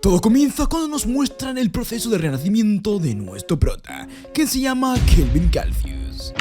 Todo comienza cuando nos muestran el proceso de renacimiento de nuestro prota, quien se llama Kelvin Calcius.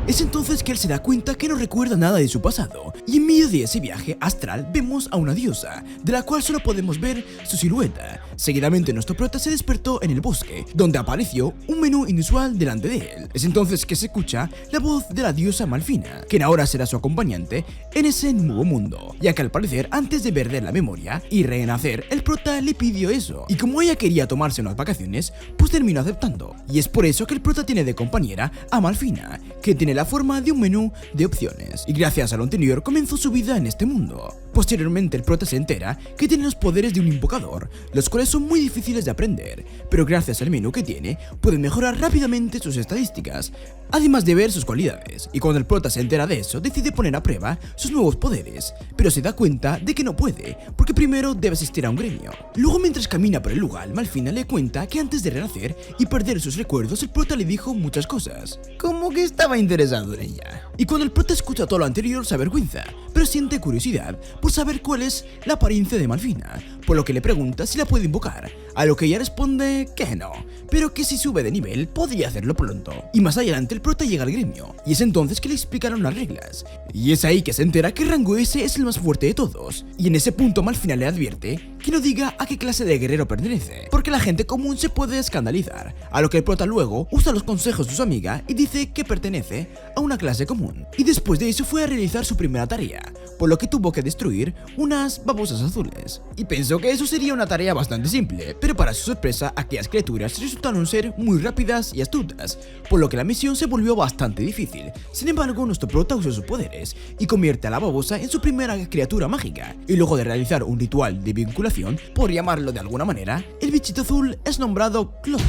Es entonces que él se da cuenta que no recuerda nada de su pasado, y en medio de ese viaje astral vemos a una diosa, de la cual solo podemos ver su silueta. Seguidamente nuestro prota se despertó en el bosque, donde apareció un menú inusual delante de él. Es entonces que se escucha la voz de la diosa Malfina, quien ahora será su acompañante en ese nuevo mundo, ya que al parecer antes de perder la memoria y renacer, el prota le pidió eso, y como ella quería tomarse unas vacaciones, pues terminó aceptando. Y es por eso que el prota tiene de compañera a Malfina, que tiene la forma de un menú de opciones, y gracias a lo anterior comenzó su vida en este mundo. Posteriormente el prota se entera que tiene los poderes de un invocador, los cuales son muy difíciles de aprender, pero gracias al menú que tiene, puede mejorar rápidamente sus estadísticas, además de ver sus cualidades, y cuando el prota se entera de eso, decide poner a prueba sus nuevos poderes, pero se da cuenta de que no puede, porque primero debe asistir a un gremio. Luego, mientras camina por el lugar, Malfina le cuenta que antes de renacer y perder sus recuerdos, el prota le dijo muchas cosas, como que estaba interesado en ella. Y cuando el prota escucha todo lo anterior, se avergüenza, pero siente curiosidad por saber cuál es la apariencia de Malfina, por lo que le pregunta si la puede invocar, a lo que ella responde que no, pero que si sube de nivel podría hacerlo pronto. Y más adelante el prota llega al gremio, y es entonces que le explicaron las reglas, y es ahí que se entera que rango S es el más fuerte de todos, y en ese punto Malfina le advierte que no diga a qué clase de guerrero pertenece, porque la gente común se puede escandalizar, a lo que el prota luego usa los consejos de su amiga y dice que pertenece a una clase común, y después de eso fue a realizar su primera tarea, por lo que tuvo que destruir unas babosas azules, y pensó que eso sería una tarea bastante simple, pero para su sorpresa aquellas criaturas resultaron ser muy rápidas y astutas, por lo que la misión se volvió bastante difícil. Sin embargo, nuestro prota usó sus poderes y convierte a la babosa en su primera criatura mágica, y luego de realizar un ritual de vinculación, por llamarlo de alguna manera, el bichito azul es nombrado Cloto.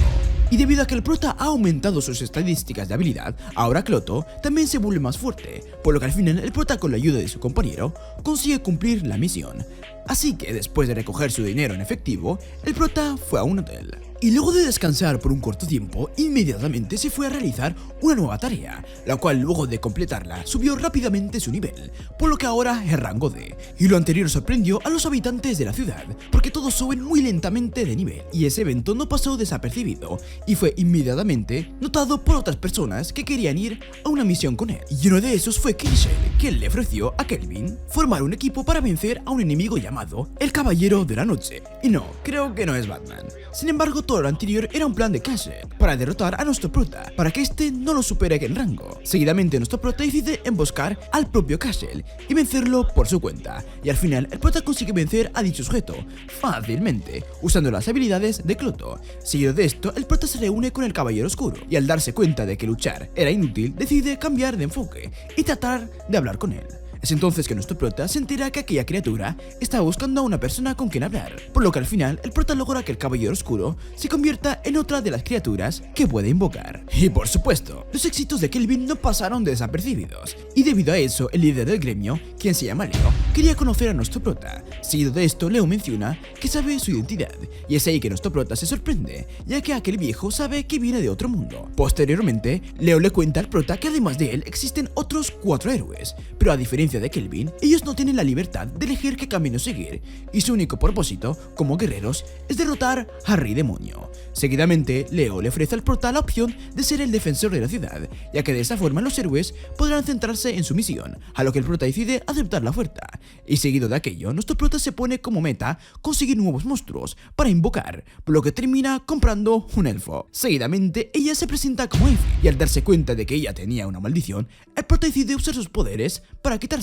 Y debido a que el prota ha aumentado sus estadísticas de habilidad, ahora Cloto también se vuelve más fuerte, por lo que al final el prota, con la ayuda de su compañero, consigue cumplir la misión. Así que después de recoger su dinero en efectivo, el prota fue a un hotel. Y luego de descansar por un corto tiempo, inmediatamente se fue a realizar una nueva tarea, la cual luego de completarla subió rápidamente su nivel, por lo que ahora es rango D. Y lo anterior sorprendió a los habitantes de la ciudad, porque todos suben muy lentamente de nivel, y ese evento no pasó desapercibido, y fue inmediatamente notado por otras personas que querían ir a una misión con él. Y uno de esos fue Keishel, quien le ofreció a Kelvin formar un equipo para vencer a un enemigo llamado el Caballero de la Noche. Y no, creo que no es Batman. Sin embargo, todo lo anterior era un plan de Keishel para derrotar a nuestro prota, para que este no lo supere en rango. Seguidamente nuestro prota decide emboscar al propio Keishel y vencerlo por su cuenta, y al final el prota consigue vencer a dicho sujeto fácilmente, usando las habilidades de Cloto. Seguido de esto, el prota se reúne con el Caballero Oscuro, y al darse cuenta de que luchar era inútil, decide cambiar de enfoque y tratar de hablar con él. Es entonces que nuestro prota se entera que aquella criatura estaba buscando a una persona con quien hablar, por lo que al final el prota logra que el Caballero Oscuro se convierta en otra de las criaturas que puede invocar. Y por supuesto, los éxitos de Kelvin no pasaron desapercibidos, y debido a eso el líder del gremio, quien se llama Leo, quería conocer a nuestro prota. Seguido de esto, Leo menciona que sabe su identidad, y es ahí que nuestro prota se sorprende, ya que aquel viejo sabe que viene de otro mundo. Posteriormente, Leo le cuenta al prota que además de él existen otros 4 héroes, pero a diferencia de Kelvin, ellos no tienen la libertad de elegir qué camino seguir, y su único propósito, como guerreros, es derrotar al Rey Demonio. Seguidamente, Leo le ofrece al prota la opción de ser el defensor de la ciudad, ya que de esa forma los héroes podrán centrarse en su misión, a lo que el prota decide aceptar la oferta. Y seguido de aquello, nuestro prota se pone como meta conseguir nuevos monstruos para invocar, por lo que termina comprando un elfo. Seguidamente, ella se presenta como Effie, y al darse cuenta de que ella tenía una maldición, el prota decide usar sus poderes para quitársela.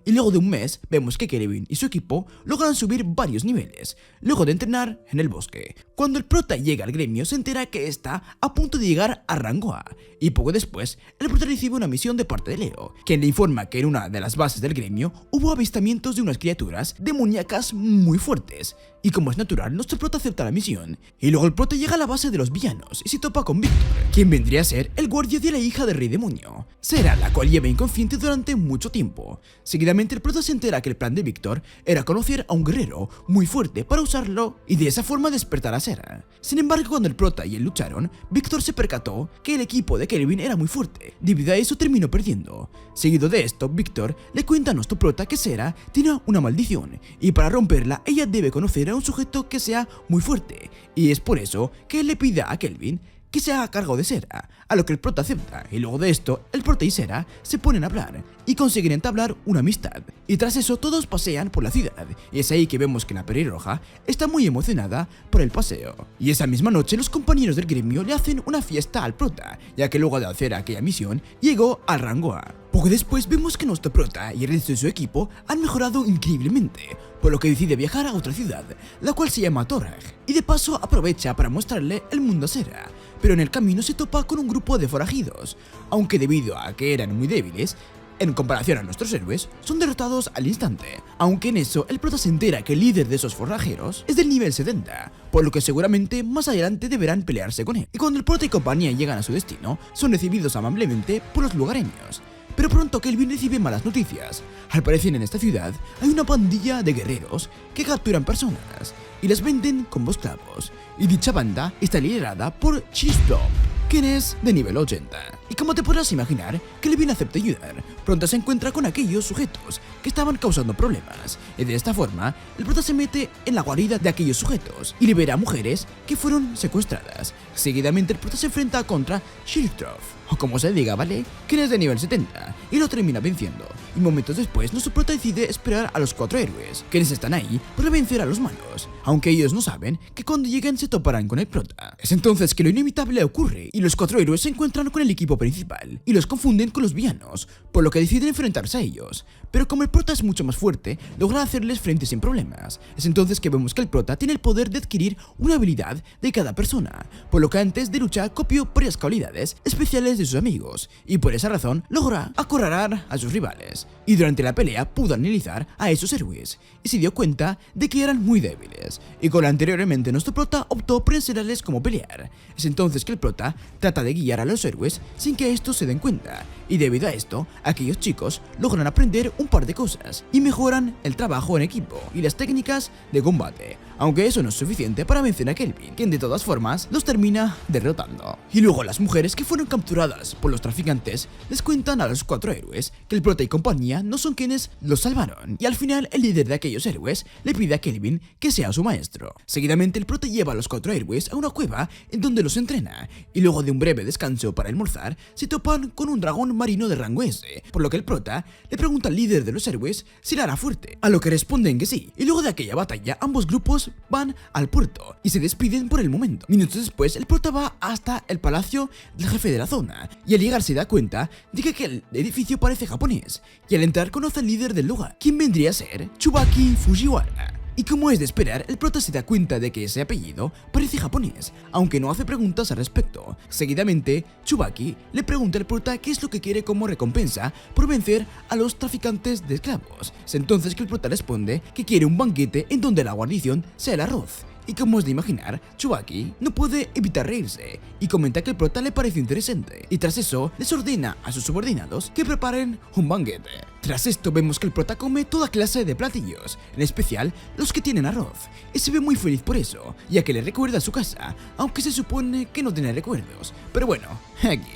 Y luego de un mes, vemos que Kelvin y su equipo logran subir varios niveles, luego de entrenar en el bosque. Cuando el prota llega al gremio, se entera que está a punto de llegar a rango A, y poco después, el prota recibe una misión de parte de Leo, quien le informa que en una de las bases del gremio hubo avistamientos de unas criaturas demoníacas muy fuertes, y como es natural, nuestro prota acepta la misión. Y luego el prota llega a la base de los villanos y se topa con Víctor, quien vendría a ser el guardia de la hija del Rey Demonio. Será la cual lleva inconsciente durante mucho tiempo, equipo. Seguidamente el prota se entera que el plan de Víctor era conocer a un guerrero muy fuerte para usarlo y de esa forma despertar a Sarah. Sin embargo, cuando el prota y él lucharon, Víctor se percató que el equipo de Kelvin era muy fuerte. Debido a eso terminó perdiendo. Seguido de esto, Víctor le cuenta a nuestro prota que Sarah tiene una maldición y para romperla ella debe conocer a un sujeto que sea muy fuerte, y es por eso que él le pide a Kelvin que se haga cargo de Sarah, a lo que el prota acepta, y luego de esto, el prota y Sarah se ponen a hablar y consiguen entablar una amistad, y tras eso todos pasean por la ciudad, y es ahí que vemos que la pelirroja está muy emocionada por el paseo. Y esa misma noche los compañeros del gremio le hacen una fiesta al prota, ya que luego de hacer aquella misión, llegó al rango A. Poco después vemos que nuestro prota y el resto de su equipo han mejorado increíblemente, por lo que decide viajar a otra ciudad, la cual se llama Torag, y de paso aprovecha para mostrarle el mundo a Sarah, pero en el camino se topa con un grupo de forajidos, aunque debido a que eran muy débiles, en comparación a nuestros héroes, son derrotados al instante, aunque en eso el prota se entera que el líder de esos forrajeros es del nivel 70, por lo que seguramente más adelante deberán pelearse con él, y cuando el prota y compañía llegan a su destino, son recibidos amablemente por los lugareños. Pero pronto Kelvin recibe malas noticias. Al parecer en esta ciudad hay una pandilla de guerreros que capturan personas y las venden como esclavos, y dicha banda está liderada por Chistop, quien es de nivel 80. Y como te podrás imaginar, Kelvin acepta ayudar. Pronto se encuentra con aquellos sujetos que estaban causando problemas, y de esta forma, el prota se mete en la guarida de aquellos sujetos y libera a mujeres que fueron secuestradas. Seguidamente el prota se enfrenta contra Shiltrov, o como se diga, ¿vale? Quien es de nivel 70, y lo termina venciendo. Y momentos después, nuestro prota decide esperar a los 4 héroes, quienes están ahí para vencer a los malos, aunque ellos no saben que cuando lleguen se toparán con el prota. Es entonces que lo inevitable ocurre, y los 4 héroes se encuentran con el equipo principal, y los confunden con los villanos, por lo que deciden enfrentarse a ellos. Pero como el prota es mucho más fuerte, logra hacerles frente sin problemas. Es entonces que vemos que el prota tiene el poder de adquirir una habilidad de cada persona, por lo que antes de luchar copió varias cualidades especiales de sus amigos, y por esa razón logra acorralar a sus rivales. Y durante la pelea pudo analizar a esos héroes, y se dio cuenta de que eran muy débiles, y con lo anteriormente nuestro prota optó por enseñarles cómo pelear. Es entonces que el prota trata de guiar a los héroes sin que estos se den cuenta, y debido a esto, aquellos chicos logran aprender un par de cosas, y mejoran el trabajo en equipo y las técnicas de combate, aunque eso no es suficiente para vencer a Kelvin, quien de todas formas los termina derrotando. Y luego las mujeres que fueron capturadas por los traficantes les cuentan a los 4 héroes que el prota y compañía no son quienes los salvaron, y al final el líder de aquellos héroes le pide a Kelvin que sea su maestro. Seguidamente el prota lleva a los 4 héroes a una cueva en donde los entrena, y luego de un breve descanso para almorzar, se topan con un dragón marino de rango S, por lo que el prota le pregunta al líder de los héroes si la hará fuerte, a lo que responden que sí, y luego de aquella batalla ambos grupos van al puerto y se despiden por el momento. Minutos después el prota va hasta el palacio del jefe de la zona, y al llegar se da cuenta de que el edificio parece japonés, y al entrar conoce al líder del lugar, quien vendría a ser Tsubaki Fujiwara. Y como es de esperar, el prota se da cuenta de que ese apellido parece japonés, aunque no hace preguntas al respecto. Seguidamente, Tsubaki le pregunta al prota qué es lo que quiere como recompensa por vencer a los traficantes de esclavos. Es entonces que el prota responde que quiere un banquete en donde la guarnición sea el arroz. Y como es de imaginar, Tsubaki no puede evitar reírse y comenta que el prota le parece interesante, y tras eso les ordena a sus subordinados que preparen un banquete. Tras esto vemos que el prota come toda clase de platillos, en especial los que tienen arroz, y se ve muy feliz por eso, ya que le recuerda a su casa, aunque se supone que no tiene recuerdos, pero bueno, X.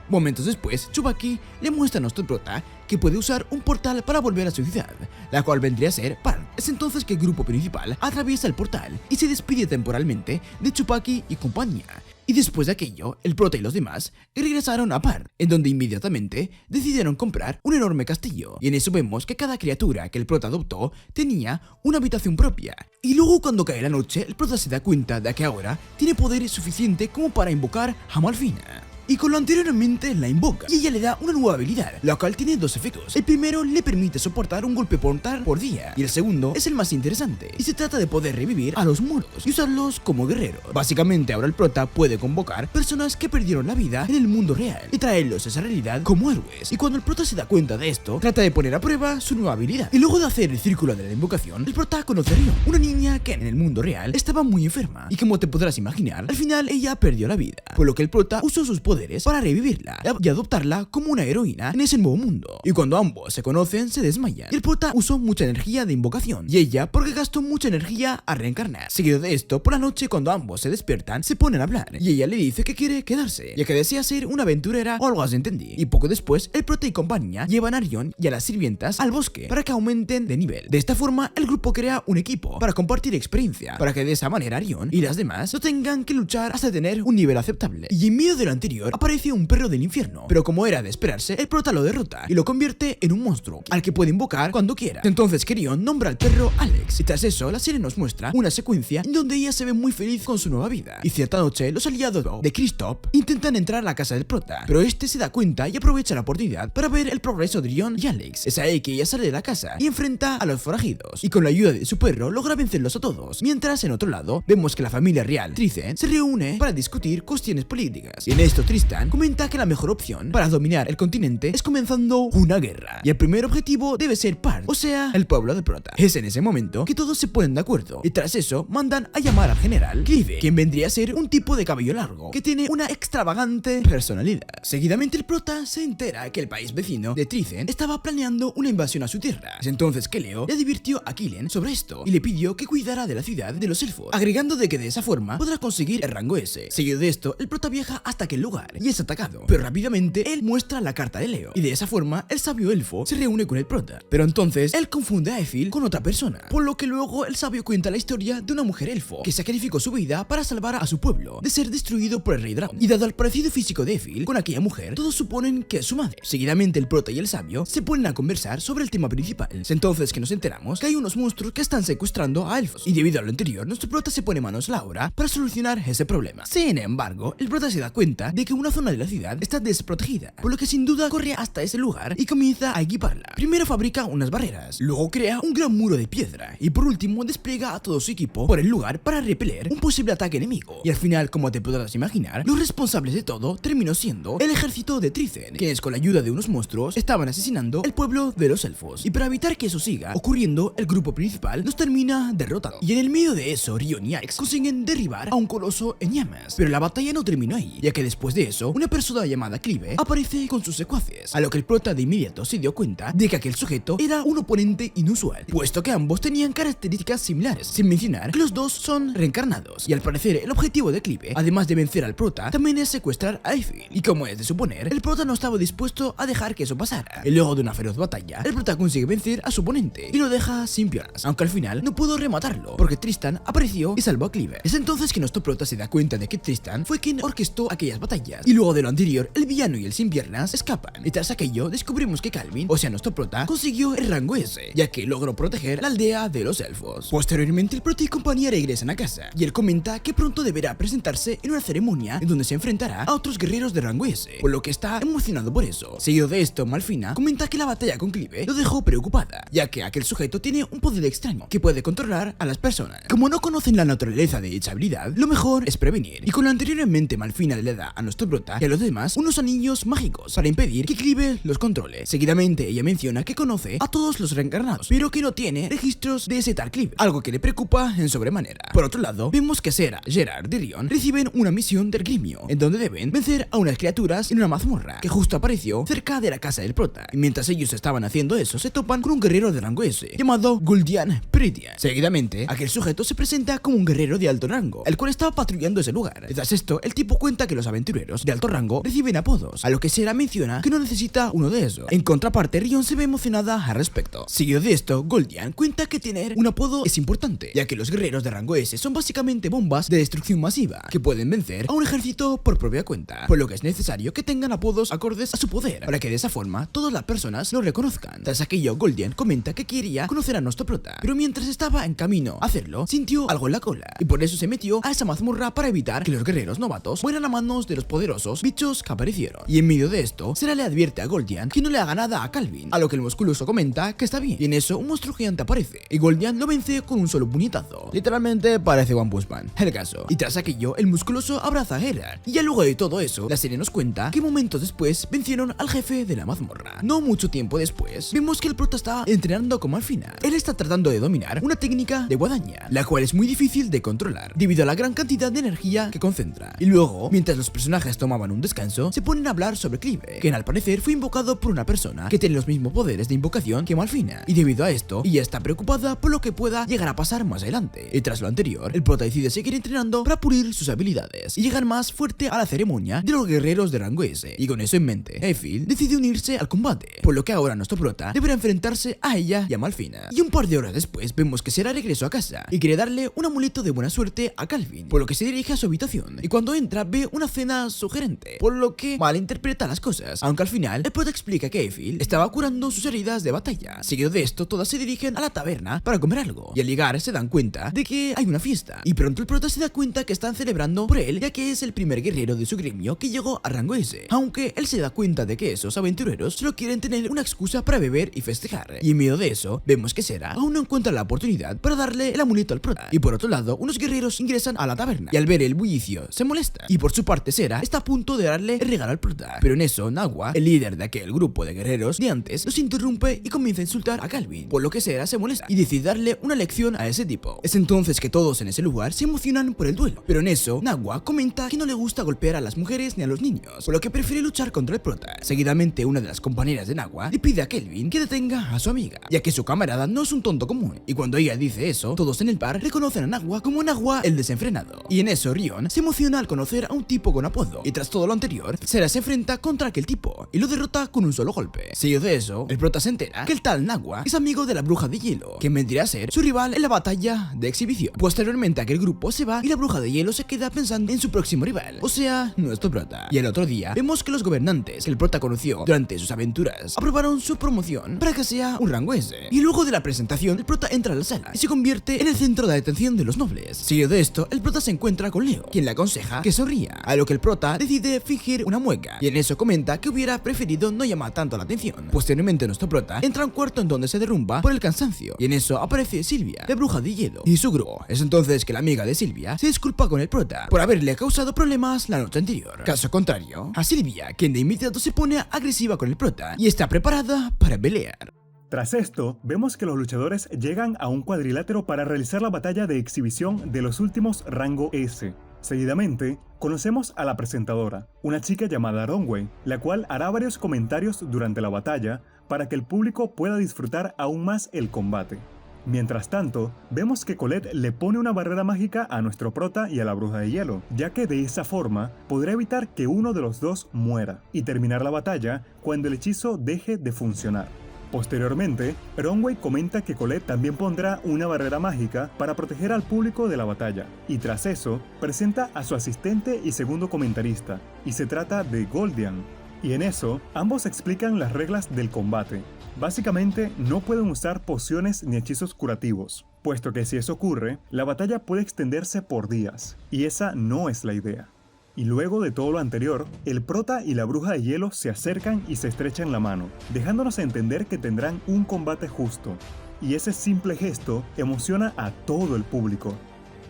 Momentos después, Tsubaki le muestra a nuestro prota que puede usar un portal para volver a su ciudad, la cual vendría a ser Park. Es entonces que el grupo principal atraviesa el portal y se despide temporalmente de Tsubaki y compañía. Y después de aquello, el prota y los demás regresaron a Park, en donde inmediatamente decidieron comprar un enorme castillo. Y en eso vemos que cada criatura que el prota adoptó tenía una habitación propia. Y luego cuando cae la noche, el prota se da cuenta de que ahora tiene poder suficiente como para invocar a Malfina. Y con lo anteriormente la invoca, y ella le da una nueva habilidad, la cual tiene 2 efectos. El primero le permite soportar un golpe mortal por día, y el segundo es el más interesante, y se trata de poder revivir a los muros y usarlos como guerreros. Básicamente ahora el prota puede convocar personas que perdieron la vida en el mundo real y traerlos a esa realidad como héroes. Y cuando el prota se da cuenta de esto, trata de poner a prueba su nueva habilidad. Y luego de hacer el círculo de la invocación, el prota conoce a Rion, una niña que en el mundo real estaba muy enferma, y como te podrás imaginar, al final ella perdió la vida, por lo que el prota usó sus poderes poderes para revivirla y adoptarla como una heroína en ese nuevo mundo. Y cuando ambos se conocen, se desmayan. Y el prota usó mucha energía de invocación, y ella porque gastó mucha energía a reencarnar. Seguido de esto, por la noche cuando ambos se despiertan, se ponen a hablar, y ella le dice que quiere quedarse, ya que desea ser una aventurera o algo así entendí. Y poco después, el prota y compañía llevan a Rion y a las sirvientas al bosque para que aumenten de nivel. De esta forma, el grupo crea un equipo para compartir experiencia, para que de esa manera Rion y las demás no tengan que luchar hasta tener un nivel aceptable. Y en medio de lo anterior, aparece un perro del infierno, pero como era de esperarse, el prota lo derrota y lo convierte en un monstruo, al que puede invocar cuando quiera. Entonces Rion nombra al perro Alex, y tras eso, la serie nos muestra una secuencia en donde ella se ve muy feliz con su nueva vida. Y cierta noche, los aliados de Kristoff intentan entrar a la casa del prota, pero este se da cuenta y aprovecha la oportunidad para ver el progreso de Rion y Alex. Es ahí que ella sale de la casa y enfrenta a los forajidos, y con la ayuda de su perro logra vencerlos a todos. Mientras, en otro lado, vemos que la familia real, Trithen, se reúne para discutir cuestiones políticas. Y en esto Tristan comenta que la mejor opción para dominar el continente es comenzando una guerra, y el primer objetivo debe ser Part, o sea, el pueblo de Prota. Es en ese momento que todos se ponen de acuerdo, y tras eso mandan a llamar al general Clive, quien vendría a ser un tipo de cabello largo que tiene una extravagante personalidad. Seguidamente el prota se entera que el país vecino de Trithen estaba planeando una invasión a su tierra. Es entonces que Leo le advirtió a Killen sobre esto y le pidió que cuidara de la ciudad de los elfos, agregando de que de esa forma podrá conseguir el rango S. Seguido de esto, el prota viaja hasta aquel lugar y es atacado, pero rápidamente él muestra la carta de Leo, y de esa forma el sabio elfo se reúne con el prota. Pero entonces él confunde a Ethel con otra persona, por lo que luego el sabio cuenta la historia de una mujer elfo que sacrificó su vida para salvar a su pueblo de ser destruido por el rey dragón. Y dado el parecido físico de Ethel con aquella mujer, todos suponen que es su madre. Seguidamente el prota y el sabio se ponen a conversar sobre el tema principal. Es entonces que nos enteramos que hay unos monstruos que están secuestrando a elfos, y debido a lo anterior, nuestro prota se pone manos a la obra para solucionar ese problema. Sin embargo, el prota se da cuenta de que una zona de la ciudad está desprotegida, por lo que sin duda corre hasta ese lugar y comienza a equiparla. Primero fabrica unas barreras, luego crea un gran muro de piedra, y por último despliega a todo su equipo por el lugar para repeler un posible ataque enemigo. Y al final, como te podrás imaginar, los responsables de todo terminó siendo el ejército de Trithen, quienes con la ayuda de unos monstruos estaban asesinando el pueblo de los elfos. Y para evitar que eso siga ocurriendo, el grupo principal nos termina derrotando. Y en el medio de eso, Rion y Alex consiguen derribar a un coloso en llamas. Pero la batalla no terminó ahí, ya que después de eso, una persona llamada Clive aparece con sus secuaces, a lo que el prota de inmediato se dio cuenta de que aquel sujeto era un oponente inusual, puesto que ambos tenían características similares, sin mencionar que los dos son reencarnados. Y al parecer, el objetivo de Clive, además de vencer al prota, también es secuestrar a Ethel. Y como es de suponer, el prota no estaba dispuesto a dejar que eso pasara. Y luego de una feroz batalla, el prota consigue vencer a su oponente y lo deja sin piernas, aunque al final no pudo rematarlo, porque Tristan apareció y salvó a Clive. Es entonces que nuestro prota se da cuenta de que Tristan fue quien orquestó aquellas batallas, y luego de lo anterior, el villano y el sin piernas escapan, y tras aquello descubrimos que Calvin, o sea nuestro prota, consiguió el rango S, ya que logró proteger la aldea de los elfos. Posteriormente el prota y compañía regresan a casa, y él comenta que pronto deberá presentarse en una ceremonia en donde se enfrentará a otros guerreros de rango S, por lo que está emocionado por eso. Seguido de esto, Malfina comenta que la batalla con Clive lo dejó preocupada, ya que aquel sujeto tiene un poder extraño que puede controlar a las personas. Como no conocen la naturaleza de dicha habilidad, lo mejor es prevenir, y con lo anterior en mente, Malfina le da a nuestro prota y a los demás unos anillos mágicos para impedir que Clive los controle. Seguidamente ella menciona que conoce a todos los reencarnados, pero que no tiene registros de ese tal Clive, algo que le preocupa en sobremanera. Por otro lado, vemos que Sera, Gerard y Rion reciben una misión del gremio, en donde deben vencer a unas criaturas en una mazmorra que justo apareció cerca de la casa del prota, y mientras ellos estaban haciendo eso, se topan con un guerrero de rango S llamado Gul'dan Prydian. Seguidamente, aquel sujeto se presenta como un guerrero de alto rango, el cual estaba patrullando ese lugar. Tras esto, el tipo cuenta que los aventureros de alto rango reciben apodos, a lo que Sera menciona que no necesita uno de esos. En contraparte, Rion se ve emocionada al respecto. Seguido de esto, Gul'dan cuenta que tener un apodo es importante, ya que los guerreros de rango S son básicamente bombas de destrucción masiva que pueden vencer a un ejército por propia cuenta, por lo que es necesario que tengan apodos acordes a su poder, para que de esa forma todas las personas lo reconozcan. Tras aquello, Gul'dan comenta que quería conocer a nuestro prota, pero mientras estaba en camino a hacerlo, sintió algo en la cola, y por eso se metió a esa mazmorra para evitar que los guerreros novatos mueran a manos de los poderosos bichos que aparecieron. Y en medio de esto, Sera le advierte a Gul'dan que no le haga nada a Calvin, a lo que el musculoso comenta que está bien, y en eso un monstruo gigante aparece, y Gul'dan lo vence con un solo puñetazo. Literalmente parece One Punch Man, el caso. Y tras aquello, el musculoso abraza a Gerard, y ya luego de todo eso, la serie nos cuenta que momentos después vencieron al jefe de la mazmorra. No mucho tiempo después, vemos que el prota está entrenando como Malfina. Él está tratando de dominar una técnica de guadaña, la cual es muy difícil de controlar, debido a la gran cantidad de energía que concentra. Y luego, mientras los personajes personajes tomaban un descanso, se ponen a hablar sobre Clive, quien al parecer fue invocado por una persona que tiene los mismos poderes de invocación que Malfina, y debido a esto, ella está preocupada por lo que pueda llegar a pasar más adelante. Y tras lo anterior, el prota decide seguir entrenando para pulir sus habilidades y llegar más fuerte a la ceremonia de los guerreros de rango S. Y con eso en mente, Eiffel decide unirse al combate, por lo que ahora nuestro prota deberá enfrentarse a ella y a Malfina. Y un par de horas después vemos que Sera regresó a casa y quiere darle un amuleto de buena suerte a Calvin, por lo que se dirige a su habitación, y cuando entra ve una cena sugerente, por lo que malinterpreta las cosas, aunque al final el prota explica que Eiffel estaba curando sus heridas de batalla. Seguido de esto, todas se dirigen a la taberna para comer algo, y al llegar se dan cuenta de que hay una fiesta, y pronto el prota se da cuenta que están celebrando por él, ya que es el primer guerrero de su gremio que llegó a rango S, aunque él se da cuenta de que esos aventureros solo quieren tener una excusa para beber y festejar, y en medio de eso vemos que Sera aún no encuentra la oportunidad para darle el amuleto al prota, y por otro lado unos guerreros ingresan a la taberna y al ver el bullicio se molesta, y por su parte Sera está a punto de darle el regalo al prota, pero en eso Nagua, el líder de aquel grupo de guerreros de antes, los interrumpe y comienza a insultar a Calvin, por lo que Sera se molesta y decide darle una lección a ese tipo. Es entonces que todos en ese lugar se emocionan por el duelo, pero en eso Nagua comenta que no le gusta golpear a las mujeres ni a los niños, por lo que prefiere luchar contra el prota. Seguidamente una de las compañeras de Nagua le pide a Kelvin que detenga a su amiga, ya que su camarada no es un tonto común, y cuando ella dice eso, todos en el bar reconocen a Nagua como Nagua el desenfrenado. Y en eso Rion se emociona al conocer a un tipo con apodo, y tras todo lo anterior, Sera se enfrenta contra aquel tipo y lo derrota con un solo golpe. Seguido de eso, el prota se entera que el tal Nagua es amigo de la bruja de hielo, quien vendría a ser su rival en la batalla de exhibición. Posteriormente aquel grupo se va y la bruja de hielo se queda pensando en su próximo rival, o sea, nuestro prota. Y el otro día vemos que los gobernantes que el prota conoció durante sus aventuras aprobaron su promoción para que sea un rango S. Y luego de la presentación, el prota entra a la sala y se convierte en el centro de atención de los nobles. Seguido de esto, el prota se encuentra con Leo, quien le aconseja que sonría, a lo que el prota decide fingir una mueca, y en eso comenta que hubiera preferido no llamar tanto la atención. Posteriormente nuestro prota entra a un cuarto en donde se derrumba por el cansancio, y en eso aparece Silvia, la bruja de hielo, y su grupo. Es entonces que la amiga de Silvia se disculpa con el prota por haberle causado problemas la noche anterior. Caso contrario a Silvia, quien de inmediato se pone agresiva con el prota y está preparada para pelear. Tras esto, vemos que los luchadores llegan a un cuadrilátero para realizar la batalla de exhibición de los últimos rango S. Seguidamente, conocemos a la presentadora, una chica llamada Ronway, la cual hará varios comentarios durante la batalla para que el público pueda disfrutar aún más el combate. Mientras tanto, vemos que Colette le pone una barrera mágica a nuestro prota y a la bruja de hielo, ya que de esa forma podrá evitar que uno de los dos muera, y terminar la batalla cuando el hechizo deje de funcionar. Posteriormente, Ronway comenta que Colette también pondrá una barrera mágica para proteger al público de la batalla, y tras eso, presenta a su asistente y segundo comentarista, y se trata de Goldian. Y en eso, ambos explican las reglas del combate. Básicamente, no pueden usar pociones ni hechizos curativos, puesto que si eso ocurre, la batalla puede extenderse por días, y esa no es la idea. Y luego de todo lo anterior, el prota y la bruja de hielo se acercan y se estrechan la mano, dejándonos entender que tendrán un combate justo. Y ese simple gesto emociona a todo el público.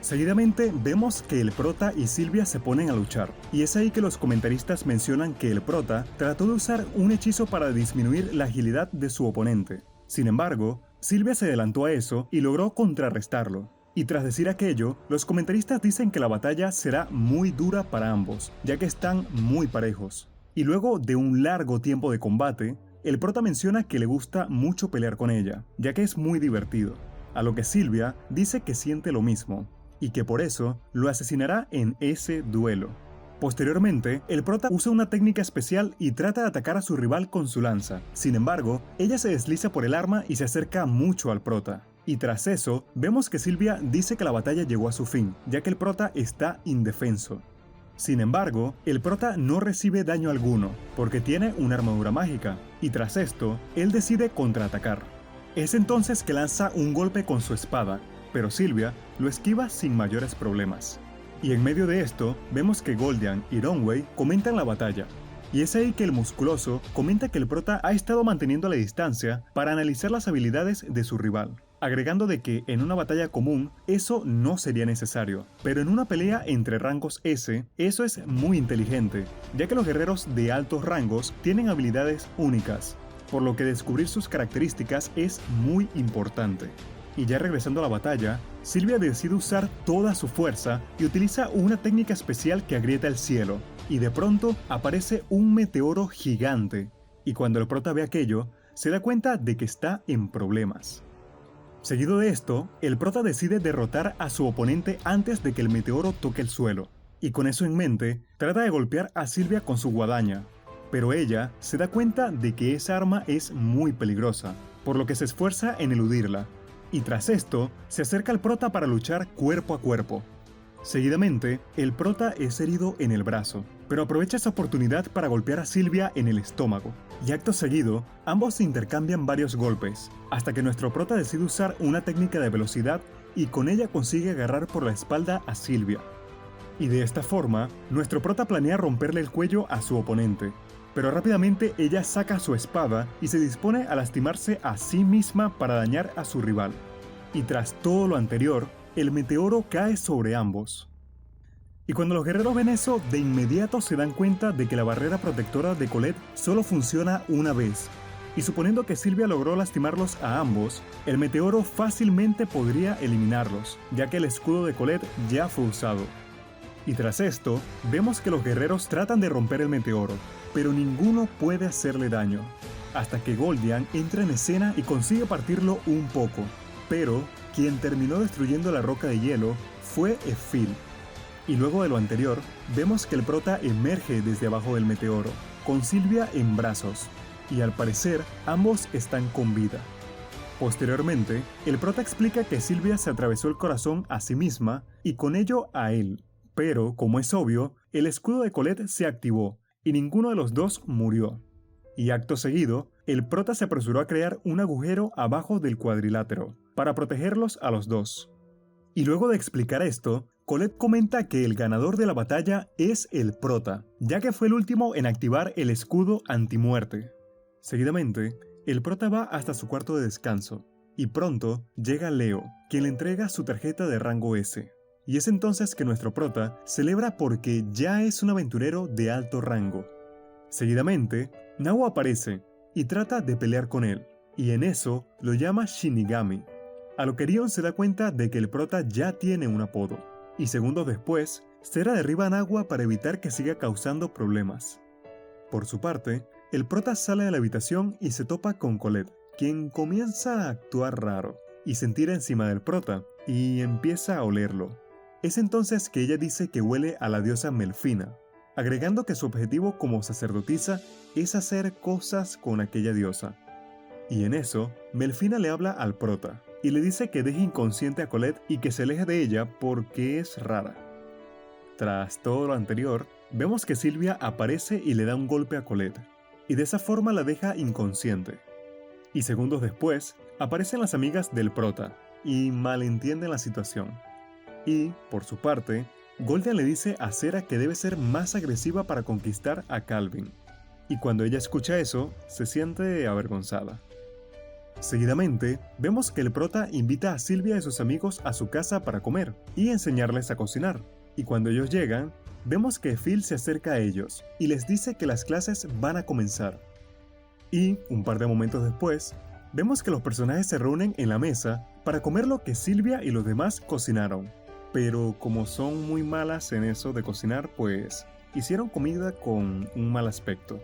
Seguidamente vemos que el prota y Silvia se ponen a luchar, y es ahí que los comentaristas mencionan que el prota trató de usar un hechizo para disminuir la agilidad de su oponente. Sin embargo, Silvia se adelantó a eso y logró contrarrestarlo. Y tras decir aquello, los comentaristas dicen que la batalla será muy dura para ambos, ya que están muy parejos. Y luego de un largo tiempo de combate, el prota menciona que le gusta mucho pelear con ella, ya que es muy divertido, a lo que Silvia dice que siente lo mismo, y que por eso lo asesinará en ese duelo. Posteriormente, el prota usa una técnica especial y trata de atacar a su rival con su lanza. Sin embargo, ella se desliza por el arma y se acerca mucho al prota. Y tras eso, vemos que Silvia dice que la batalla llegó a su fin, ya que el prota está indefenso. Sin embargo, el prota no recibe daño alguno, porque tiene una armadura mágica, y tras esto, él decide contraatacar. Es entonces que lanza un golpe con su espada, pero Silvia lo esquiva sin mayores problemas. Y en medio de esto, vemos que Goldian y Ronway comentan la batalla, y es ahí que el musculoso comenta que el prota ha estado manteniendo la distancia para analizar las habilidades de su rival, agregando de que en una batalla común eso no sería necesario, pero en una pelea entre rangos S, eso es muy inteligente, ya que los guerreros de altos rangos tienen habilidades únicas, por lo que descubrir sus características es muy importante. Y ya regresando a la batalla, Silvia decide usar toda su fuerza y utiliza una técnica especial que agrieta el cielo, y de pronto aparece un meteoro gigante, y cuando el prota ve aquello, se da cuenta de que está en problemas. Seguido de esto, el prota decide derrotar a su oponente antes de que el meteoro toque el suelo, y con eso en mente, trata de golpear a Sylvia con su guadaña, pero ella se da cuenta de que esa arma es muy peligrosa, por lo que se esfuerza en eludirla, y tras esto, se acerca al prota para luchar cuerpo a cuerpo. Seguidamente, el prota es herido en el brazo, pero aprovecha esa oportunidad para golpear a Sylvia en el estómago, y acto seguido, ambos se intercambian varios golpes, hasta que nuestro prota decide usar una técnica de velocidad y con ella consigue agarrar por la espalda a Sylvia. Y de esta forma, nuestro prota planea romperle el cuello a su oponente, pero rápidamente ella saca su espada y se dispone a lastimarse a sí misma para dañar a su rival. Y tras todo lo anterior, el meteoro cae sobre ambos. Y cuando los guerreros ven eso, de inmediato se dan cuenta de que la barrera protectora de Colette solo funciona una vez. Y suponiendo que Sylvia logró lastimarlos a ambos, el meteoro fácilmente podría eliminarlos, ya que el escudo de Colette ya fue usado. Y tras esto, vemos que los guerreros tratan de romper el meteoro, pero ninguno puede hacerle daño, hasta que Goldian entra en escena y consigue partirlo un poco, pero quien terminó destruyendo la roca de hielo fue Eiffel. Y luego de lo anterior, vemos que el prota emerge desde abajo del meteoro, con Sylvia en brazos, y al parecer ambos están con vida. Posteriormente, el prota explica que Sylvia se atravesó el corazón a sí misma y con ello a él, pero, como es obvio, el escudo de Colette se activó y ninguno de los dos murió. Y acto seguido, el prota se apresuró a crear un agujero abajo del cuadrilátero, para protegerlos a los dos. Y luego de explicar esto, Colette comenta que el ganador de la batalla es el prota, ya que fue el último en activar el escudo antimuerte. Seguidamente, el prota va hasta su cuarto de descanso, y pronto llega Leo, quien le entrega su tarjeta de rango S. Y es entonces que nuestro prota celebra porque ya es un aventurero de alto rango. Seguidamente, Nawa aparece y trata de pelear con él, y en eso lo llama Shinigami, a lo que Rion se da cuenta de que el prota ya tiene un apodo, y segundos después, Sera derriba a Nawa para evitar que siga causando problemas. Por su parte, el prota sale de la habitación y se topa con Colette, quien comienza a actuar raro, y se tira encima del prota, y empieza a olerlo. Es entonces que ella dice que huele a la diosa Melfina, agregando que su objetivo como sacerdotisa es hacer cosas con aquella diosa. Y en eso, Melfina le habla al prota, y le dice que deje inconsciente a Colette y que se aleje de ella porque es rara. Tras todo lo anterior, vemos que Sylvia aparece y le da un golpe a Colette, y de esa forma la deja inconsciente. Y segundos después, aparecen las amigas del prota, y malentienden la situación. Y, por su parte, Goldian le dice a Sera que debe ser más agresiva para conquistar a Calvin. Y cuando ella escucha eso, se siente avergonzada. Seguidamente, vemos que el prota invita a Sylvia y sus amigos a su casa para comer y enseñarles a cocinar. Y cuando ellos llegan, vemos que Phil se acerca a ellos y les dice que las clases van a comenzar. Y, un par de momentos después, vemos que los personajes se reúnen en la mesa para comer lo que Sylvia y los demás cocinaron. Pero como son muy malas en eso de cocinar, pues hicieron comida con un mal aspecto.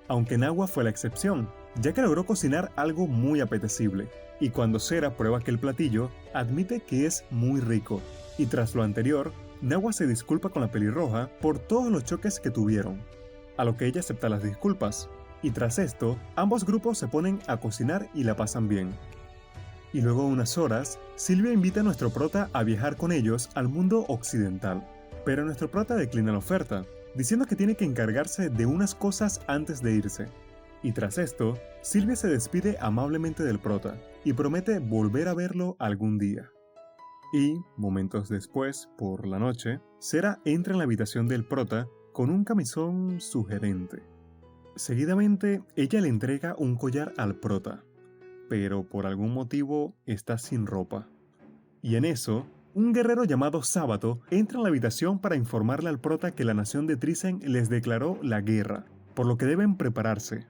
Aunque Nawa fue la excepción, ya que logró cocinar algo muy apetecible, y cuando Sera prueba aquel platillo, admite que es muy rico, y tras lo anterior, Nawa se disculpa con la pelirroja por todos los choques que tuvieron, a lo que ella acepta las disculpas, y tras esto, ambos grupos se ponen a cocinar y la pasan bien. Y luego de unas horas, Sylvia invita a nuestro prota a viajar con ellos al mundo occidental, pero nuestro prota declina la oferta, diciendo que tiene que encargarse de unas cosas antes de irse. Y tras esto, Sylvia se despide amablemente del prota y promete volver a verlo algún día. Y, momentos después, por la noche, Sera entra en la habitación del prota con un camisón sugerente. Seguidamente, ella le entrega un collar al prota, pero por algún motivo está sin ropa. Y en eso, un guerrero llamado Sábato entra en la habitación para informarle al prota que la nación de Trisen les declaró la guerra, por lo que deben prepararse.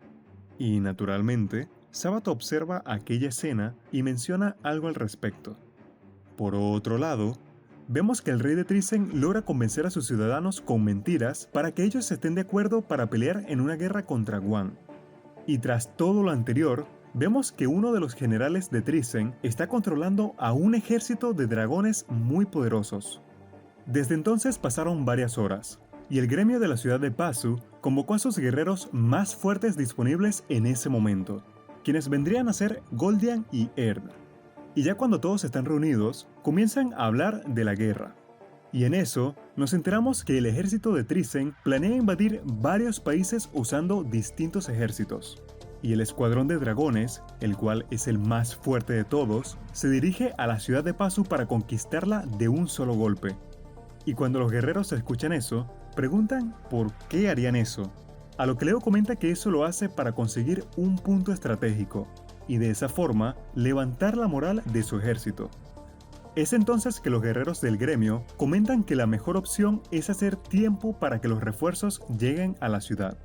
Y naturalmente, Sábato observa aquella escena y menciona algo al respecto. Por otro lado, vemos que el rey de Trisen logra convencer a sus ciudadanos con mentiras para que ellos estén de acuerdo para pelear en una guerra contra Guan. Y tras todo lo anterior, vemos que uno de los generales de Trisen está controlando a un ejército de dragones muy poderosos. Desde entonces pasaron varias horas, y el gremio de la ciudad de Pazu convocó a sus guerreros más fuertes disponibles en ese momento, quienes vendrían a ser Goldian y Erd. Y ya cuando todos están reunidos, comienzan a hablar de la guerra. Y en eso, nos enteramos que el ejército de Trisen planea invadir varios países usando distintos ejércitos. Y el escuadrón de dragones, el cual es el más fuerte de todos, se dirige a la ciudad de Pazu para conquistarla de un solo golpe. Y cuando los guerreros escuchan eso, preguntan por qué harían eso. A lo que Leo comenta que eso lo hace para conseguir un punto estratégico, y de esa forma levantar la moral de su ejército. Es entonces que los guerreros del gremio comentan que la mejor opción es hacer tiempo para que los refuerzos lleguen a la ciudad.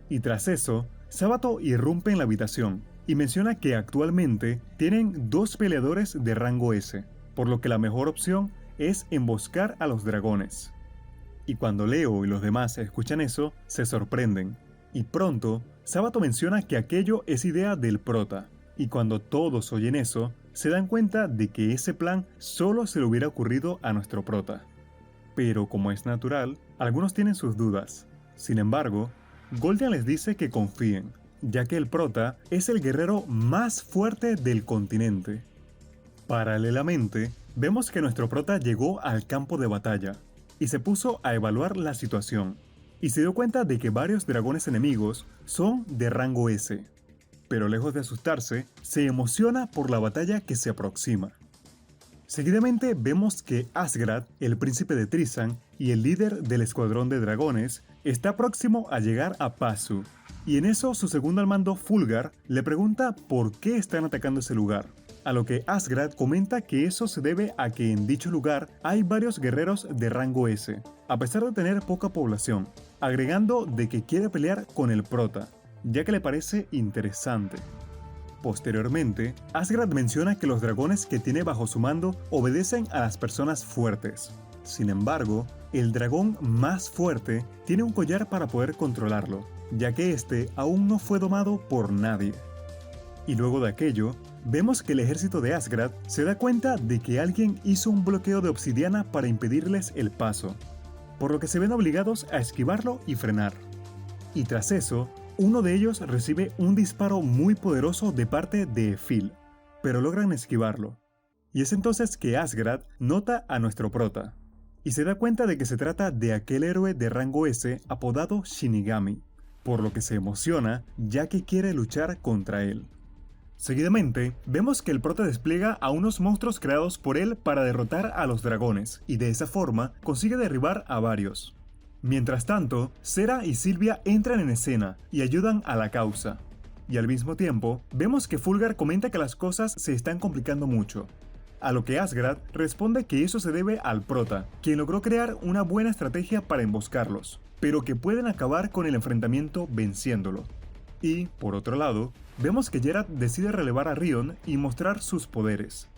Y tras eso, Sabato irrumpe en la habitación y menciona que actualmente tienen 2 peleadores de rango S, por lo que la mejor opción es emboscar a los dragones. Y cuando Leo y los demás escuchan eso, se sorprenden. Y pronto, Sabato menciona que aquello es idea del prota. Y cuando todos oyen eso, se dan cuenta de que ese plan solo se le hubiera ocurrido a nuestro prota. Pero como es natural, algunos tienen sus dudas. Sin embargo, Goldian les dice que confíen, ya que el prota es el guerrero más fuerte del continente. Paralelamente, vemos que nuestro prota llegó al campo de batalla y se puso a evaluar la situación, y se dio cuenta de que varios dragones enemigos son de rango S. Pero lejos de asustarse, se emociona por la batalla que se aproxima. Seguidamente vemos que Asgrad, el príncipe de Trisan y el líder del escuadrón de dragones, está próximo a llegar a Pazu, y en eso su segundo al mando, Fulgar, le pregunta por qué están atacando ese lugar. A lo que Asgrad comenta que eso se debe a que en dicho lugar hay varios guerreros de rango S, a pesar de tener poca población, agregando de que quiere pelear con el prota, ya que le parece interesante. Posteriormente, Asgrad menciona que los dragones que tiene bajo su mando obedecen a las personas fuertes. Sin embargo, el dragón más fuerte tiene un collar para poder controlarlo, ya que este aún no fue domado por nadie. Y luego de aquello, vemos que el ejército de Asgrad se da cuenta de que alguien hizo un bloqueo de obsidiana para impedirles el paso, por lo que se ven obligados a esquivarlo y frenar. Y tras eso, uno de ellos recibe un disparo muy poderoso de parte de Efil, pero logran esquivarlo. Y es entonces que Asgrad nota a nuestro prota, y se da cuenta de que se trata de aquel héroe de rango S apodado Shinigami, por lo que se emociona ya que quiere luchar contra él. Seguidamente, vemos que el prota despliega a unos monstruos creados por él para derrotar a los dragones, y de esa forma consigue derribar a varios. Mientras tanto, Sera y Silvia entran en escena y ayudan a la causa. Y al mismo tiempo, vemos que Fulgar comenta que las cosas se están complicando mucho. A lo que Asgrad responde que eso se debe al prota, quien logró crear una buena estrategia para emboscarlos, pero que pueden acabar con el enfrentamiento venciéndolo. Y, por otro lado, vemos que Geralt decide relevar a Rion y mostrar sus poderes.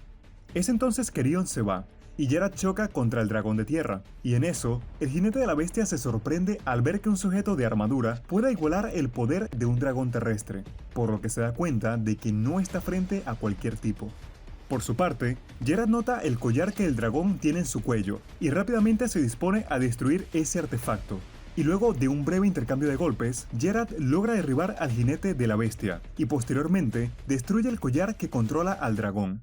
Es entonces que Rion se va, y Geralt choca contra el dragón de tierra, y en eso, el jinete de la bestia se sorprende al ver que un sujeto de armadura pueda igualar el poder de un dragón terrestre, por lo que se da cuenta de que no está frente a cualquier tipo. Por su parte, Geralt nota el collar que el dragón tiene en su cuello, y rápidamente se dispone a destruir ese artefacto. Y luego de un breve intercambio de golpes, Geralt logra derribar al jinete de la bestia, y posteriormente destruye el collar que controla al dragón.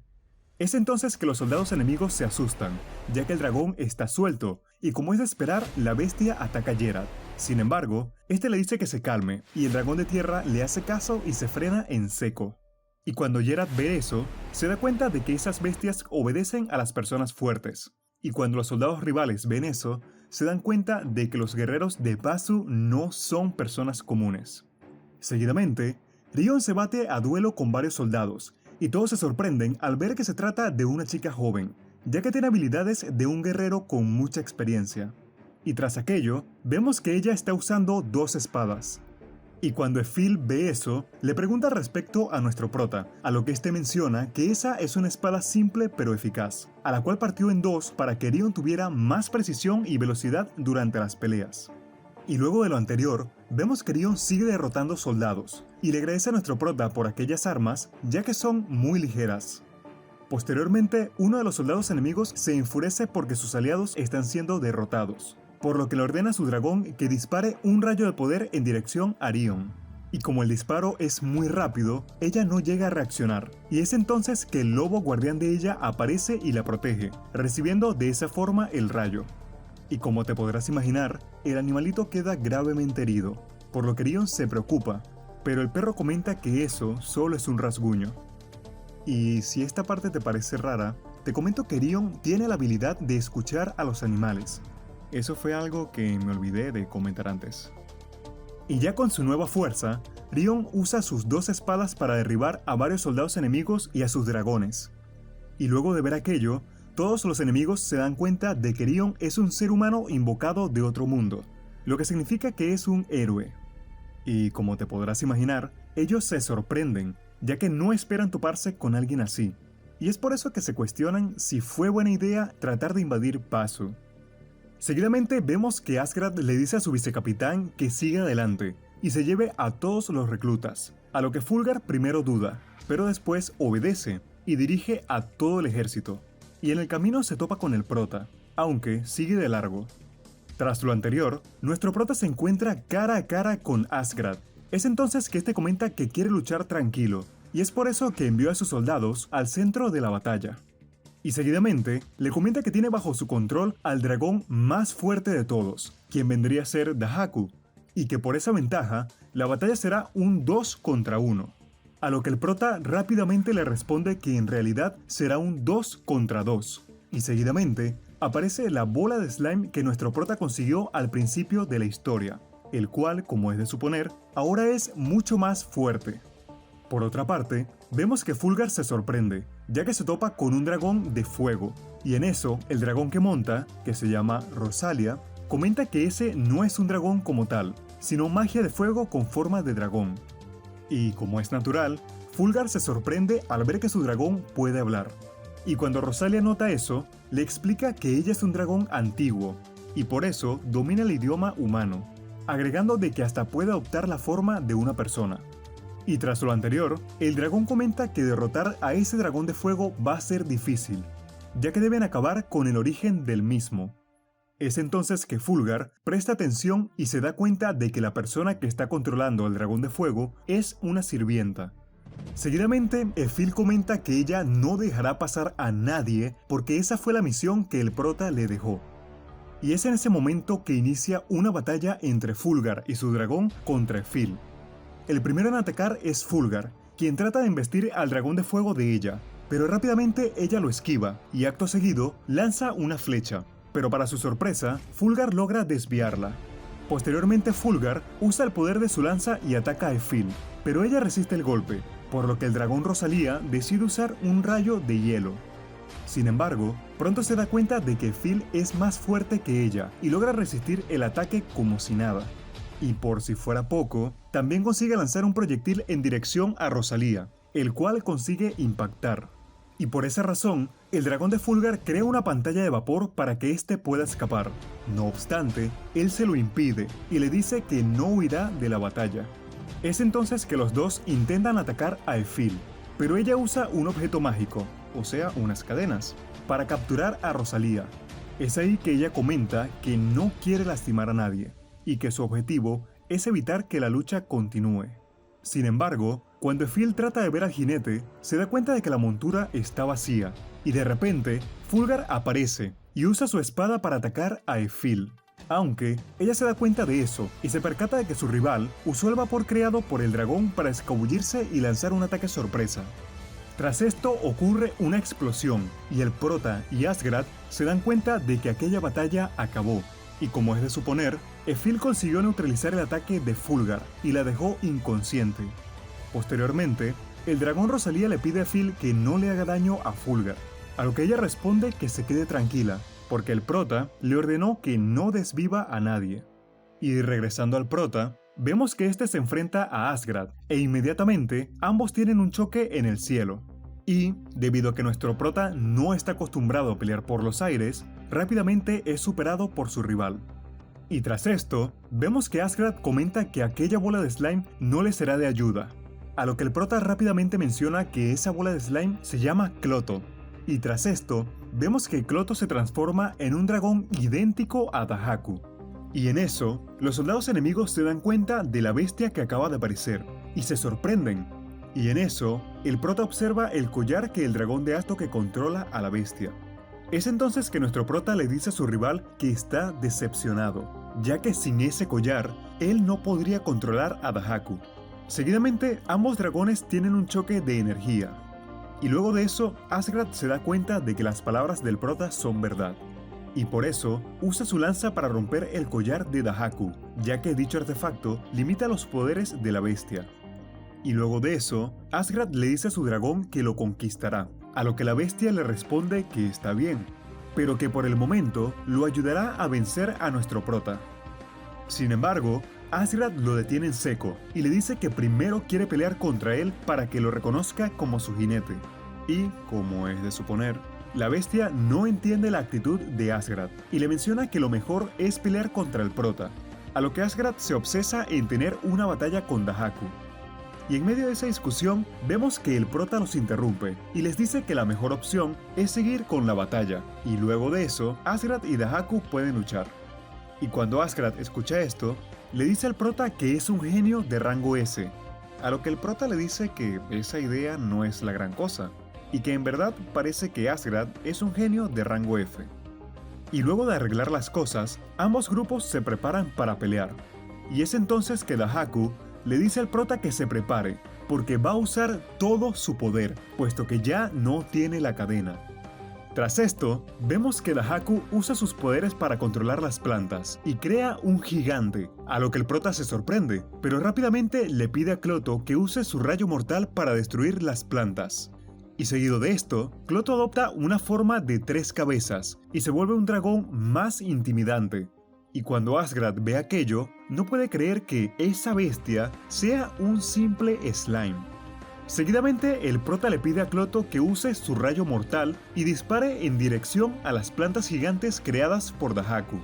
Es entonces que los soldados enemigos se asustan, ya que el dragón está suelto, y como es de esperar, la bestia ataca a Geralt. Sin embargo, este le dice que se calme, y el dragón de tierra le hace caso y se frena en seco. Y cuando Geralt ve eso, se da cuenta de que esas bestias obedecen a las personas fuertes. Y cuando los soldados rivales ven eso, se dan cuenta de que los guerreros de Pazu no son personas comunes. Seguidamente, Rion se bate a duelo con varios soldados, y todos se sorprenden al ver que se trata de una chica joven, ya que tiene habilidades de un guerrero con mucha experiencia. Y tras aquello, vemos que ella está usando 2 espadas. Y cuando Phil ve eso, le pregunta respecto a nuestro prota, a lo que este menciona que esa es una espada simple pero eficaz, a la cual partió en dos para que Erion tuviera más precisión y velocidad durante las peleas. Y luego de lo anterior, vemos que Erion sigue derrotando soldados, y le agradece a nuestro prota por aquellas armas, ya que son muy ligeras. Posteriormente, uno de los soldados enemigos se enfurece porque sus aliados están siendo derrotados, por lo que le ordena a su dragón que dispare un rayo de poder en dirección a Erion. Y como el disparo es muy rápido, ella no llega a reaccionar, y es entonces que el lobo guardián de ella aparece y la protege, recibiendo de esa forma el rayo. Y como te podrás imaginar, el animalito queda gravemente herido, por lo que Erion se preocupa, pero el perro comenta que eso solo es un rasguño. Y si esta parte te parece rara, te comento que Erion tiene la habilidad de escuchar a los animales. Eso fue algo que me olvidé de comentar antes. Y ya con su nueva fuerza, Erion usa sus dos espadas para derribar a varios soldados enemigos y a sus dragones. Y luego de ver aquello, todos los enemigos se dan cuenta de que Erion es un ser humano invocado de otro mundo, lo que significa que es un héroe. Y como te podrás imaginar, ellos se sorprenden, ya que no esperan toparse con alguien así. Y es por eso que se cuestionan si fue buena idea tratar de invadir Pazu. Seguidamente vemos que Asgard le dice a su vicecapitán que siga adelante y se lleve a todos los reclutas, a lo que Fulgar primero duda, pero después obedece y dirige a todo el ejército. Y en el camino se topa con el prota, aunque sigue de largo. Tras lo anterior, nuestro prota se encuentra cara a cara con Asgard. Es entonces que este comenta que quiere luchar tranquilo, y es por eso que envió a sus soldados al centro de la batalla. Y seguidamente, le comenta que tiene bajo su control al dragón más fuerte de todos, quien vendría a ser Dahaku, y que por esa ventaja, la batalla será un 2 contra 1. A lo que el prota rápidamente le responde que en realidad será un 2 contra 2. Y seguidamente, aparece la bola de slime que nuestro prota consiguió al principio de la historia, el cual, como es de suponer, ahora es mucho más fuerte. Por otra parte, vemos que Fulgar se sorprende, ya que se topa con un dragón de fuego, y en eso, el dragón que monta, que se llama Rosalia, comenta que ese no es un dragón como tal, sino magia de fuego con forma de dragón. Y como es natural, Fulgar se sorprende al ver que su dragón puede hablar. Y cuando Rosalia nota eso, le explica que ella es un dragón antiguo, y por eso domina el idioma humano, agregando de que hasta puede adoptar la forma de una persona. Y tras lo anterior, el dragón comenta que derrotar a ese dragón de fuego va a ser difícil, ya que deben acabar con el origen del mismo. Es entonces que Fulgar presta atención y se da cuenta de que la persona que está controlando al dragón de fuego es una sirvienta. Seguidamente, Phil comenta que ella no dejará pasar a nadie porque esa fue la misión que el prota le dejó. Y es en ese momento que inicia una batalla entre Fulgar y su dragón contra Phil. El primero en atacar es Fulgar, quien trata de embestir al dragón de fuego de ella, pero rápidamente ella lo esquiva y acto seguido lanza una flecha, pero para su sorpresa, Fulgar logra desviarla. Posteriormente Fulgar usa el poder de su lanza y ataca a Phil, pero ella resiste el golpe, por lo que el dragón Rosalía decide usar un rayo de hielo. Sin embargo, pronto se da cuenta de que Phil es más fuerte que ella y logra resistir el ataque como si nada. Y por si fuera poco, también consigue lanzar un proyectil en dirección a Rosalía, el cual consigue impactar. Y por esa razón, el dragón de Fulgar crea una pantalla de vapor para que éste pueda escapar. No obstante, él se lo impide y le dice que no huirá de la batalla. Es entonces que los dos intentan atacar a Phil, pero ella usa un objeto mágico, o sea, unas cadenas, para capturar a Rosalía. Es ahí que ella comenta que no quiere lastimar a nadie, y que su objetivo es evitar que la lucha continúe. Sin embargo, cuando Phil trata de ver al jinete, se da cuenta de que la montura está vacía, y de repente, Fulgar aparece y usa su espada para atacar a Phil. Aunque, ella se da cuenta de eso, y se percata de que su rival usó el vapor creado por el dragón para escabullirse y lanzar un ataque sorpresa. Tras esto ocurre una explosión, y el prota y Asgard se dan cuenta de que aquella batalla acabó, y como es de suponer, Phil consiguió neutralizar el ataque de Fulgar y la dejó inconsciente. Posteriormente, el dragón Rosalía le pide a Phil que no le haga daño a Fulgar, a lo que ella responde que se quede tranquila, porque el prota le ordenó que no desviva a nadie. Y regresando al prota, vemos que este se enfrenta a Asgard e inmediatamente ambos tienen un choque en el cielo. Y, debido a que nuestro prota no está acostumbrado a pelear por los aires, rápidamente es superado por su rival. Y tras esto, vemos que Asgard comenta que aquella bola de slime no le será de ayuda, a lo que el prota rápidamente menciona que esa bola de slime se llama Cloto. Y tras esto, vemos que Cloto se transforma en un dragón idéntico a Dahaku. Y en eso, los soldados enemigos se dan cuenta de la bestia que acaba de aparecer, y se sorprenden. Y en eso, el prota observa el collar que el dragón de Asto que controla a la bestia. Es entonces que nuestro prota le dice a su rival que está decepcionado, ya que sin ese collar, él no podría controlar a Dahaku. Seguidamente, ambos dragones tienen un choque de energía. Y luego de eso, Asgard se da cuenta de que las palabras del prota son verdad. Y por eso, usa su lanza para romper el collar de Dahaku, ya que dicho artefacto limita los poderes de la bestia. Y luego de eso, Asgard le dice a su dragón que lo conquistará, a lo que la bestia le responde que está bien, pero que por el momento lo ayudará a vencer a nuestro prota. Sin embargo, Asgard lo detiene en seco y le dice que primero quiere pelear contra él para que lo reconozca como su jinete. Y, como es de suponer, la bestia no entiende la actitud de Asgard y le menciona que lo mejor es pelear contra el prota, a lo que Asgard se obsesa en tener una batalla con Dahaku. Y en medio de esa discusión, vemos que el prota los interrumpe y les dice que la mejor opción es seguir con la batalla, y luego de eso, Asgard y Dahaku pueden luchar. Y cuando Asgard escucha esto, le dice al prota que es un genio de rango S, a lo que el prota le dice que esa idea no es la gran cosa, y que en verdad parece que Asgard es un genio de rango F. Y luego de arreglar las cosas, ambos grupos se preparan para pelear, y es entonces que Dahaku le dice al prota que se prepare, porque va a usar todo su poder, puesto que ya no tiene la cadena. Tras esto, vemos que Dahaku usa sus poderes para controlar las plantas y crea un gigante, a lo que el prota se sorprende, pero rápidamente le pide a Cloto que use su rayo mortal para destruir las plantas. Y seguido de esto, Cloto adopta una forma de 3 cabezas y se vuelve un dragón más intimidante. Y cuando Asgard ve aquello, no puede creer que esa bestia sea un simple slime. Seguidamente, el prota le pide a Cloto que use su rayo mortal y dispare en dirección a las plantas gigantes creadas por Dahaku.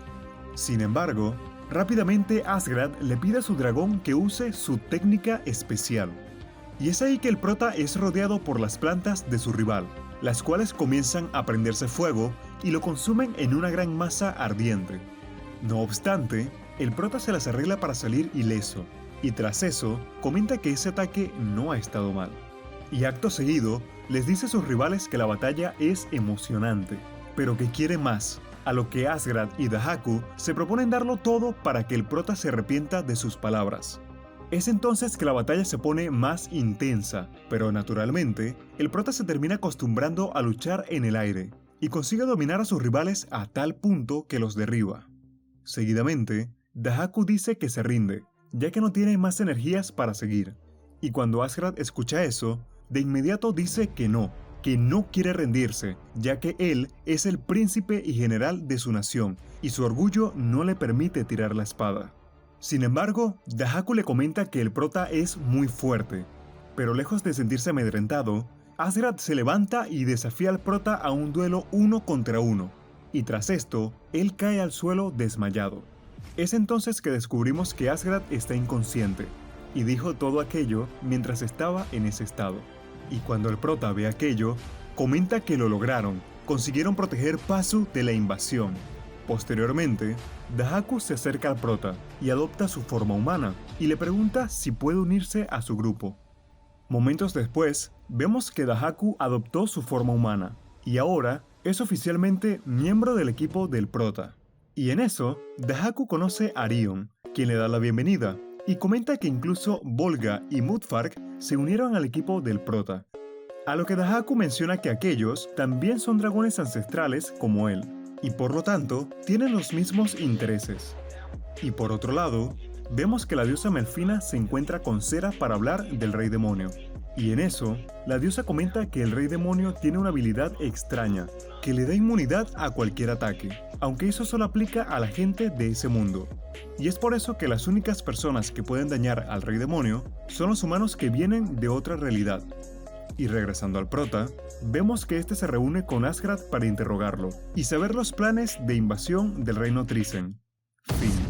Sin embargo, rápidamente Asgard le pide a su dragón que use su técnica especial. Y es ahí que el prota es rodeado por las plantas de su rival, las cuales comienzan a prenderse fuego y lo consumen en una gran masa ardiente. No obstante, el prota se las arregla para salir ileso, y tras eso, comenta que ese ataque no ha estado mal. Y acto seguido, les dice a sus rivales que la batalla es emocionante, pero que quiere más, a lo que Asgard y Dahaku se proponen darlo todo para que el prota se arrepienta de sus palabras. Es entonces que la batalla se pone más intensa, pero naturalmente, el prota se termina acostumbrando a luchar en el aire, y consigue dominar a sus rivales a tal punto que los derriba. Seguidamente, Dahaku dice que se rinde, ya que no tiene más energías para seguir. Y cuando Asgard escucha eso, de inmediato dice que no quiere rendirse, ya que él es el príncipe y general de su nación, y su orgullo no le permite tirar la espada. Sin embargo, Dahaku le comenta que el prota es muy fuerte, pero lejos de sentirse amedrentado, Asgard se levanta y desafía al prota a un duelo 1 contra 1, y tras esto, él cae al suelo desmayado. Es entonces que descubrimos que Asgard está inconsciente, y dijo todo aquello mientras estaba en ese estado. Y cuando el prota ve aquello, comenta que lo lograron, consiguieron proteger Pazu de la invasión. Posteriormente, Dahaku se acerca al prota y adopta su forma humana, y le pregunta si puede unirse a su grupo. Momentos después, vemos que Dahaku adoptó su forma humana, y ahora es oficialmente miembro del equipo del prota. Y en eso, Dahaku conoce a Arion, quien le da la bienvenida, y comenta que incluso Volga y Mudfark se unieron al equipo del prota. A lo que Dahaku menciona que aquellos también son dragones ancestrales como él, y por lo tanto tienen los mismos intereses. Y por otro lado, vemos que la diosa Melfina se encuentra con Cera para hablar del rey demonio, Y en eso, la diosa comenta que el rey demonio tiene una habilidad extraña, que le da inmunidad a cualquier ataque, aunque eso solo aplica a la gente de ese mundo. Y es por eso que las únicas personas que pueden dañar al rey demonio son los humanos que vienen de otra realidad. Y regresando al prota, vemos que este se reúne con Asgard para interrogarlo y saber los planes de invasión del reino Trisen. Fin.